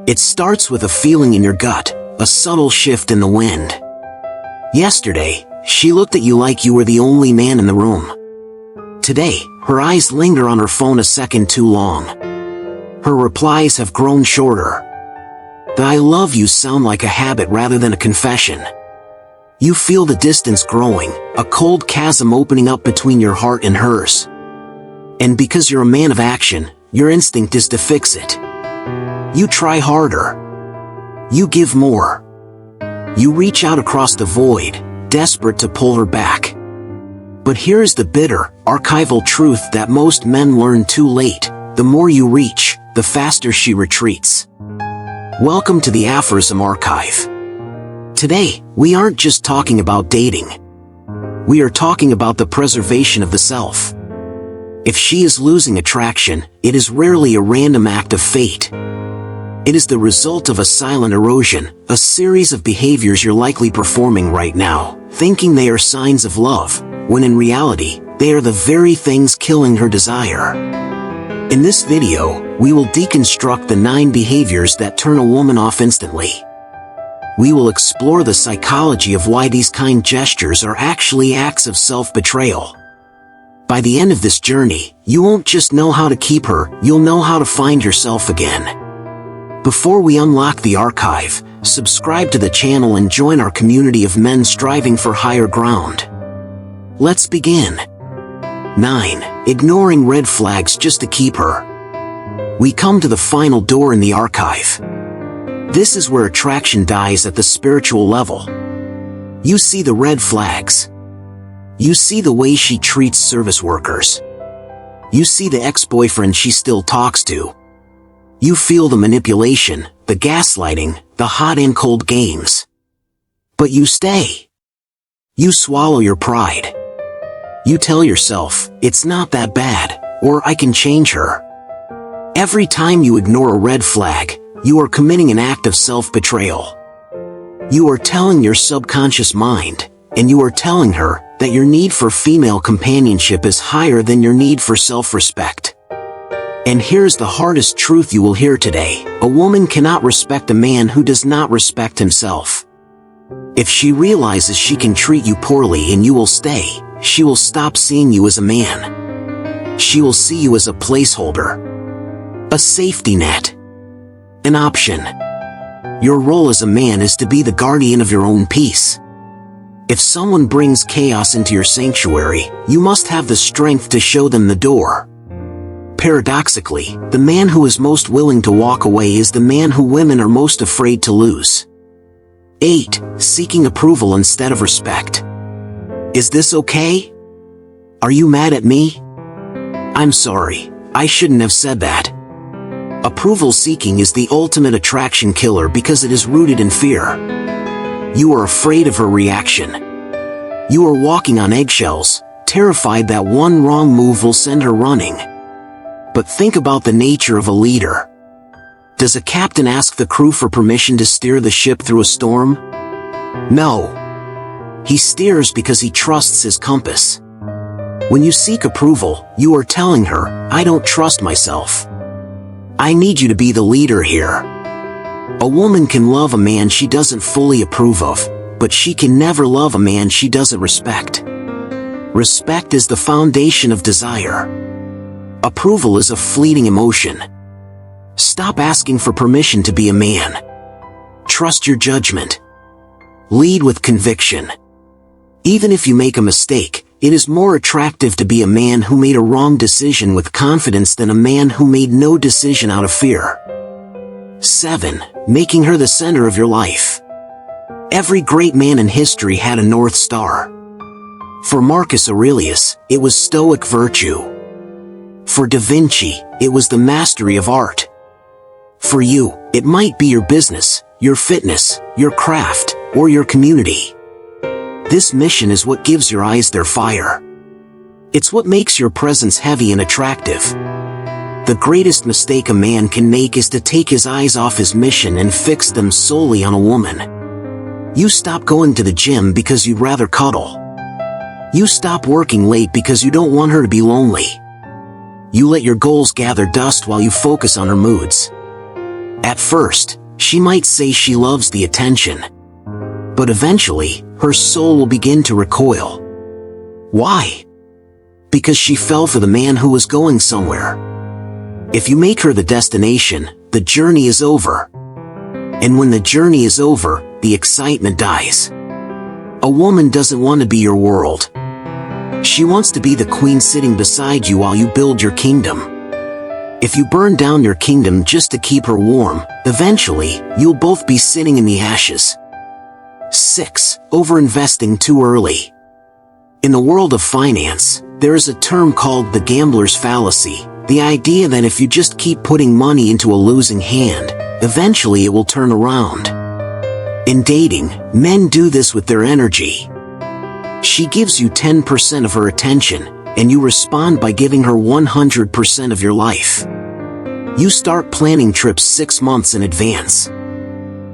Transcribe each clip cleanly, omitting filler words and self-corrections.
It starts with a feeling in your gut, a subtle shift in the wind. Yesterday, she looked at you like you were the only man in the room. Today, her eyes linger on her phone a second too long. Her replies have grown shorter. The "I love you" sound like a habit rather than a confession. You feel the distance growing, a cold chasm opening up between your heart and hers. And because you're a man of action, your instinct is to fix it. You try harder. You give more. You reach out across the void, desperate to pull her back. But here's the bitter, archival truth that most men learn too late: the more you reach, the faster she retreats. Welcome to the Aphorism Archive. Today, we aren't just talking about dating. We are talking about the preservation of the self. If she is losing attraction, it is rarely a random act of fate. It is the result of a silent erosion, a series of behaviors you're likely performing right now, thinking they are signs of love, when in reality, they are the very things killing her desire. In this video, we will deconstruct the 9 behaviors that turn a woman off instantly. We will explore the psychology of why these kind gestures are actually acts of self-betrayal. By the end of this journey, you won't just know how to keep her, you'll know how to find yourself again. Before we unlock the archive, subscribe to the channel and join our community of men striving for higher ground. Let's begin. 9. Ignoring red flags just to keep her. We come to the final door in the archive. This is where attraction dies at the spiritual level. You see the red flags. You see the way she treats service workers. You see the ex-boyfriend she still talks to. You feel the manipulation, the gaslighting, the hot and cold games. But you stay. You swallow your pride. You tell yourself, it's not that bad, or I can change her. Every time you ignore a red flag, you are committing an act of self-betrayal. You are telling your subconscious mind, and you are telling her, that your need for female companionship is higher than your need for self-respect. And here's the hardest truth you will hear today: a woman cannot respect a man who does not respect himself. If she realizes she can treat you poorly and you will stay, she will stop seeing you as a man. She will see you as a placeholder. A safety net. An option. Your role as a man is to be the guardian of your own peace. If someone brings chaos into your sanctuary, you must have the strength to show them the door. Paradoxically, the man who is most willing to walk away is the man who women are most afraid to lose. 8. Seeking approval instead of respect. Is this okay? Are you mad at me? I'm sorry, I shouldn't have said that. Approval seeking is the ultimate attraction killer because it is rooted in fear. You are afraid of her reaction. You are walking on eggshells, terrified that one wrong move will send her running. But think about the nature of a leader. Does a captain ask the crew for permission to steer the ship through a storm? No. He steers because he trusts his compass. When you seek approval, you are telling her, I don't trust myself. I need you to be the leader here. A woman can love a man she doesn't fully approve of, but she can never love a man she doesn't respect. Respect is the foundation of desire. Approval is a fleeting emotion. Stop asking for permission to be a man. Trust your judgment. Lead with conviction. Even if you make a mistake, it is more attractive to be a man who made a wrong decision with confidence than a man who made no decision out of fear. 7. Making her the center of your life. Every great man in history had a North Star. For Marcus Aurelius, it was stoic virtue. For Da Vinci, it was the mastery of art. For you, it might be your business, your fitness, your craft, or your community. This mission is what gives your eyes their fire. It's what makes your presence heavy and attractive. The greatest mistake a man can make is to take his eyes off his mission and fix them solely on a woman. You stop going to the gym because you'd rather cuddle. You stop working late because you don't want her to be lonely. You let your goals gather dust while you focus on her moods. At first, she might say she loves the attention. But eventually, her soul will begin to recoil. Why? Because she fell for the man who was going somewhere. If you make her the destination, the journey is over. And when the journey is over, the excitement dies. A woman doesn't want to be your world. She wants to be the queen sitting beside you while you build your kingdom. If you burn down your kingdom just to keep her warm, eventually, you'll both be sitting in the ashes. 6. Overinvesting too early. In the world of finance, there is a term called the gambler's fallacy, the idea that if you just keep putting money into a losing hand, eventually it will turn around. In dating, men do this with their energy. She gives you 10% of her attention, and you respond by giving her 100% of your life. You start planning trips 6 months in advance.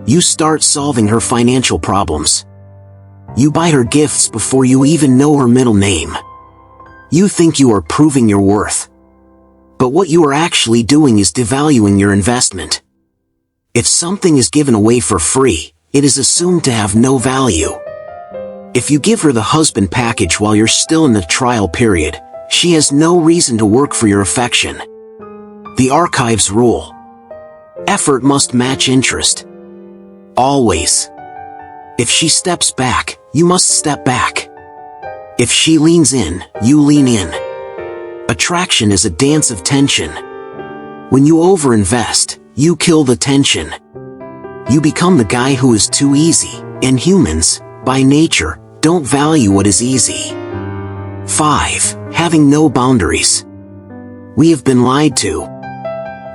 You start solving her financial problems. You buy her gifts before you even know her middle name. You think you are proving your worth. But what you are actually doing is devaluing your investment. If something is given away for free, it is assumed to have no value. If you give her the husband package while you're still in the trial period, she has no reason to work for your affection. The archives rule. Effort must match interest. Always. If she steps back, you must step back. If she leans in, you lean in. Attraction is a dance of tension. When you overinvest, you kill the tension. You become the guy who is too easy, and humans, by nature, don't value what is easy. 5. Having no boundaries. We have been lied to.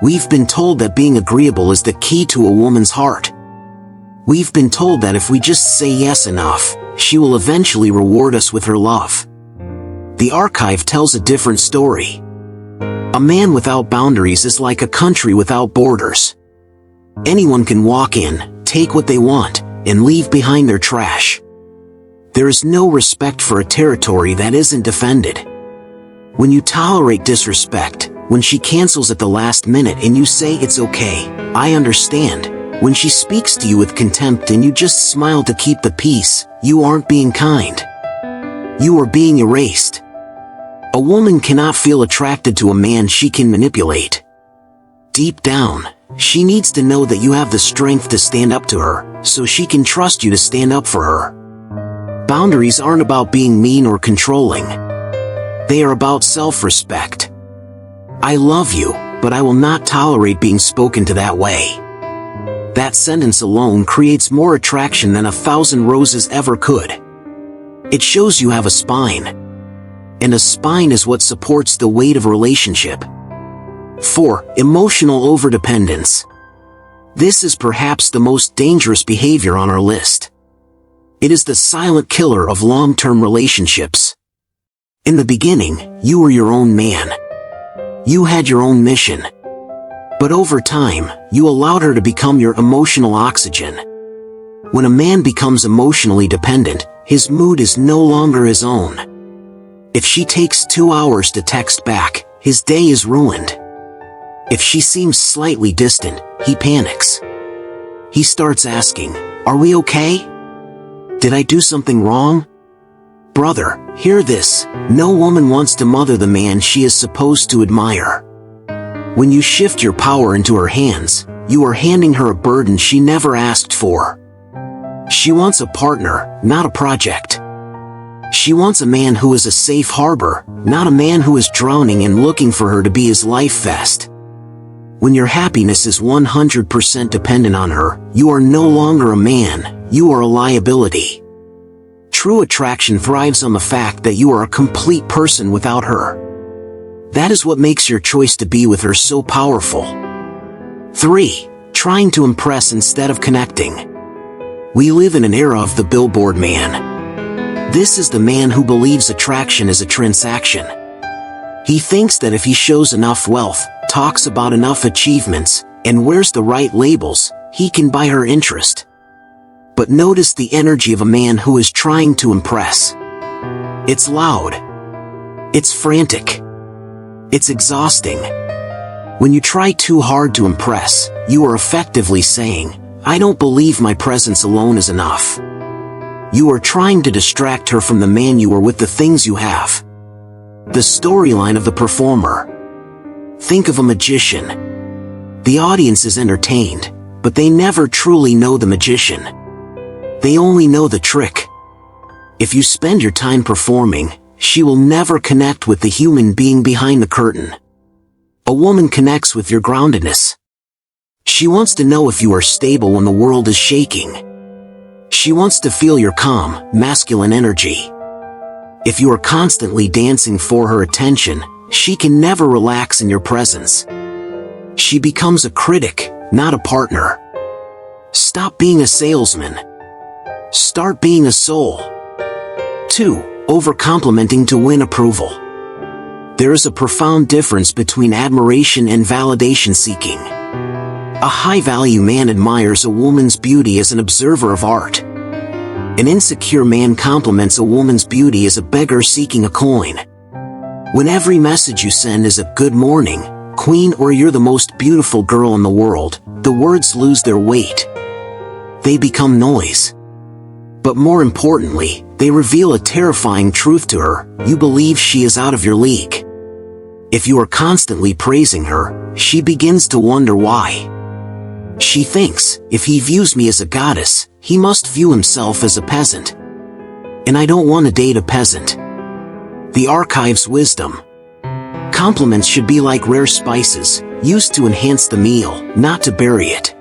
We've been told that being agreeable is the key to a woman's heart. We've been told that if we just say yes enough, she will eventually reward us with her love. The archive tells a different story. A man without boundaries is like a country without borders. Anyone can walk in, take what they want, and leave behind their trash. There is no respect for a territory that isn't defended. When you tolerate disrespect, when she cancels at the last minute and you say it's okay, I understand, when she speaks to you with contempt and you just smile to keep the peace, you aren't being kind. You are being erased. A woman cannot feel attracted to a man she can manipulate. Deep down, she needs to know that you have the strength to stand up to her, so she can trust you to stand up for her. Boundaries aren't about being mean or controlling. They are about self-respect. I love you, but I will not tolerate being spoken to that way. That sentence alone creates more attraction than 1,000 roses ever could. It shows you have a spine. And a spine is what supports the weight of a relationship. 4. Emotional overdependence. This is perhaps the most dangerous behavior on our list. It is the silent killer of long-term relationships. In the beginning, you were your own man. You had your own mission. But over time, you allowed her to become your emotional oxygen. When a man becomes emotionally dependent, his mood is no longer his own. If she takes 2 hours to text back, his day is ruined. If she seems slightly distant, he panics. He starts asking, "Are we okay? Did I do something wrong?" Brother, hear this, no woman wants to mother the man she is supposed to admire. When you shift your power into her hands, you are handing her a burden she never asked for. She wants a partner, not a project. She wants a man who is a safe harbor, not a man who is drowning and looking for her to be his life vest. When your happiness is 100% dependent on her, you are no longer a man, you are a liability. True attraction thrives on the fact that you are a complete person without her. That is what makes your choice to be with her so powerful. 3. Trying to impress instead of connecting. We live in an era of the billboard man. This is the man who believes attraction is a transaction. He thinks that if he shows enough wealth, talks about enough achievements, and wears the right labels, he can buy her interest. But notice the energy of a man who is trying to impress. It's loud. It's frantic. It's exhausting. When you try too hard to impress, you are effectively saying, "I don't believe my presence alone is enough." You are trying to distract her from the man you are with, the things you have. The storyline of the performer. Think of a magician. The audience is entertained, but they never truly know the magician. They only know the trick. If you spend your time performing, she will never connect with the human being behind the curtain. A woman connects with your groundedness. She wants to know if you are stable when the world is shaking. She wants to feel your calm, masculine energy. If you are constantly dancing for her attention, she can never relax in your presence. She becomes a critic, not a partner. Stop being a salesman. Start being a soul. 2. Over-complimenting to win approval. There is a profound difference between admiration and validation seeking. A high-value man admires a woman's beauty as an observer of art. An insecure man compliments a woman's beauty as a beggar seeking a coin. When every message you send is a "good morning, queen," or "you're the most beautiful girl in the world," the words lose their weight. They become noise. But more importantly, they reveal a terrifying truth to her: you believe she is out of your league. If you are constantly praising her, she begins to wonder why. She thinks, "If he views me as a goddess, he must view himself as a peasant. And I don't want to date a peasant." The archive's wisdom. Compliments should be like rare spices, used to enhance the meal, not to bury it.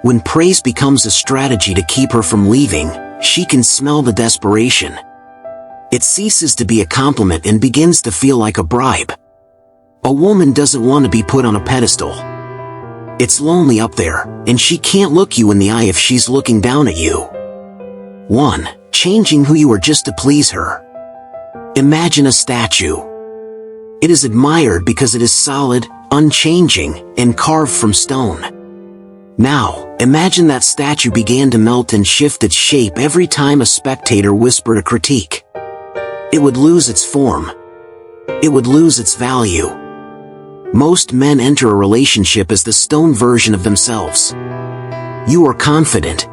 When praise becomes a strategy to keep her from leaving, she can smell the desperation. It ceases to be a compliment and begins to feel like a bribe. A woman doesn't want to be put on a pedestal. It's lonely up there, and she can't look you in the eye if she's looking down at you. 1. Changing who you are just to please her. Imagine a statue. It is admired because it is solid, unchanging, and carved from stone. Now, imagine that statue began to melt and shift its shape every time a spectator whispered a critique. It would lose its form. It would lose its value. Most men enter a relationship as the stone version of themselves. You are confident.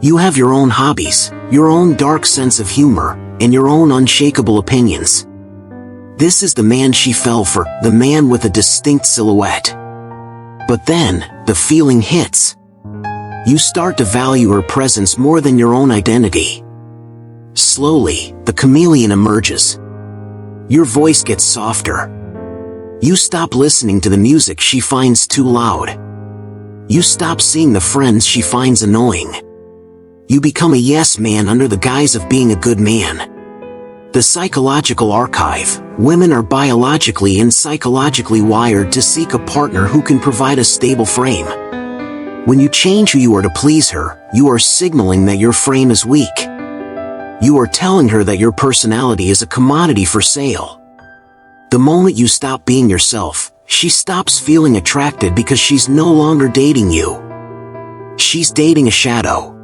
You have your own hobbies, your own dark sense of humor, and your own unshakable opinions. This is the man she fell for, the man with a distinct silhouette. But then, the feeling hits. You start to value her presence more than your own identity. Slowly, the chameleon emerges. Your voice gets softer. You stop listening to the music she finds too loud. You stop seeing the friends she finds annoying. You become a yes man under the guise of being a good man. The psychological archive. Women are biologically and psychologically wired to seek a partner who can provide a stable frame. When you change who you are to please her, you are signaling that your frame is weak. You are telling her that your personality is a commodity for sale. The moment you stop being yourself, she stops feeling attracted because she's no longer dating you. She's dating a shadow.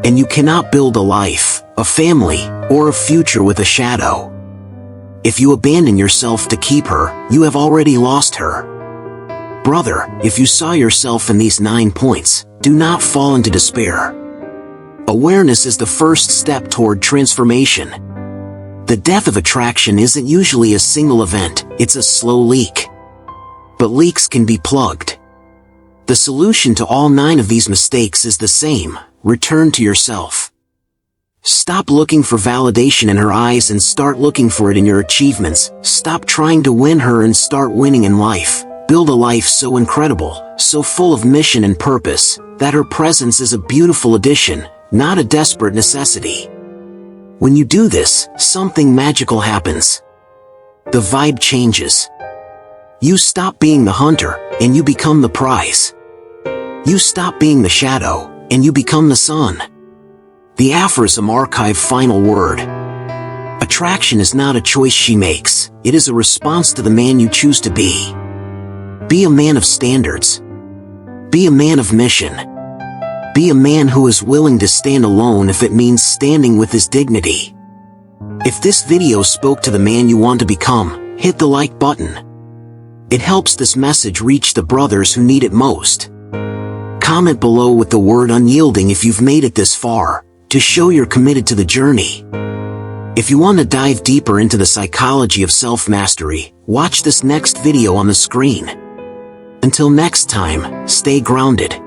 And you cannot build a life, a family, or a future with a shadow. If you abandon yourself to keep her, you have already lost her. Brother, if you saw yourself in these 9 points, do not fall into despair. Awareness is the first step toward transformation. The death of attraction isn't usually a single event, it's a slow leak. But leaks can be plugged. The solution to all 9 of these mistakes is the same: return to yourself. Stop looking for validation in her eyes and start looking for it in your achievements. Stop trying to win her and start winning in life. Build a life so incredible, so full of mission and purpose, that her presence is a beautiful addition, not a desperate necessity. When you do this, something magical happens. The vibe changes. You stop being the hunter, and you become the prize. You stop being the shadow, and you become the sun. The aphorism archive final word. Attraction is not a choice she makes, it is a response to the man you choose to be. Be a man of standards. Be a man of mission. Be a man who is willing to stand alone if it means standing with his dignity. If this video spoke to the man you want to become, hit the like button. It helps this message reach the brothers who need it most. Comment below with the word unyielding if you've made it this far, to show you're committed to the journey. If you want to dive deeper into the psychology of self-mastery, watch this next video on the screen. Until next time, stay grounded.